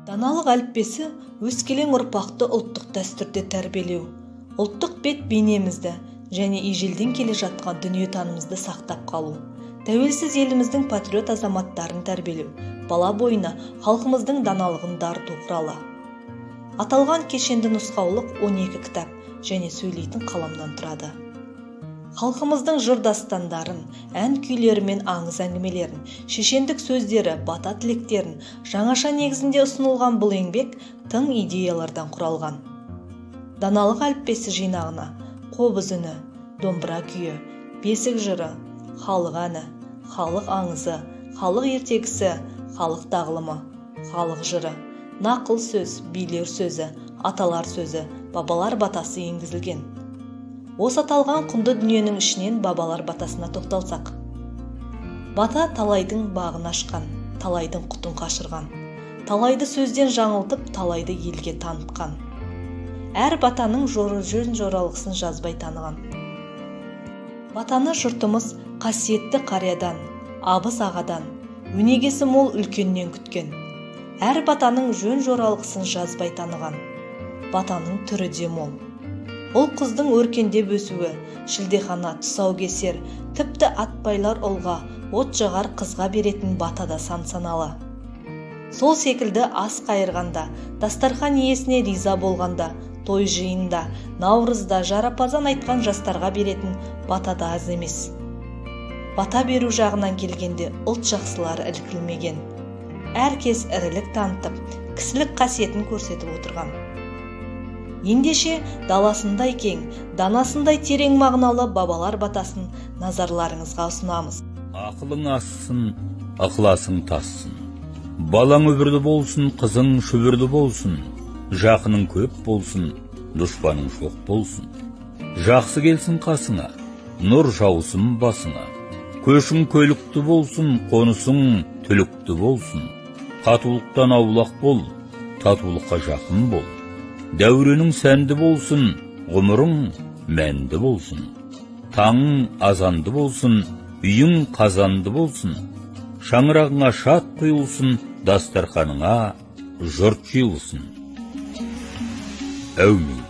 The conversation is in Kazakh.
Даналық әліппесі өскелең ұрпақты ұлттық дәстүрде тәрбиелеу, ұлттық бет бейнемізді және ежелден келе жатқан дүниетанымызды сақтап қалу, тәуелсіз еліміздің патриот азаматтарын тәрбиелеу, бала бойына халқымыздың даналығын дарыту құралы. Аталған кешенді нұсқаулық 12 кітап және сөйлейтін қаламнан тұрады. Халқымыздың жыр дастандарын, ән күйлері мен аңыз әңгімелерін, шешендік сөздері, бата тілектерін жаңаша негізінде ұсынылған бұл еңбек тың идеялардан құралған. Даналық әліппесі жинағына қобыз үні, домбыра күйі, бесік жыры, халық әні, халық аңызы, халық ертегісі, халық тағылымы, халық жыры, нақыл сөз, билер сөзі, аталар сөзі, бабалар батасы енгізілген. Осы аталған құнды дүниенің ішінен бабалар батасына тоқталсақ. Бата талайдың бағын ашқан, талайдың құтын қашырған, талайды сөзден жаңылтып, талайды елге танытқан. Әр батаның жөн жоралғысын жазбай таныған. Батаны жұртымыз қасиетті қариядан, абыз ағадан, өнегесі мол үлкеннен күткен. Әр батаның жөн жоралғысын жазбай таныған. Батаның түрі де мол. Ұл қыздың өркендеп өсуі, шілдехана, тұсаукесер, тіпті атбайлар ұлға, от жағар қызға беретін батада сан-саналы. Сол секілді ас қайырғанда, дастархан иесіне риза болғанда, той жиында, наурызда жарапазан айтқан жастарға беретін батада аз емес. Бата беру жағынан келгенде ұлт жақсылары ілкілмеген. Әркез ірілік танытып, кісілік қасиетін көрсетіп отырған. Ендеше даласындай кең, данасындай терең мағыналы бабалар батасын назарларыңызға ұсынамыз. Ақылың ассын, ықыласың тассын. Балаң өбірді болсын, қызың шүбірді болсын. Жақының көп болсын, дұшпаның жоқ болсын. Жақсы келсін қасыңа, нұр жаусын басыңа. Көшің көлікті болсын, қонысың түлікті болсын. Қатулықтан аулақ бол, татулыққа жақын бол. Дәуренің сәнді болсын, ғұмырың мәнді болсын. Таңың азанды болсын, үйің қазанды болсын. Шаңырағыңа шат құйылсын, дастарханыңа жұрт жиылсын. Әумин.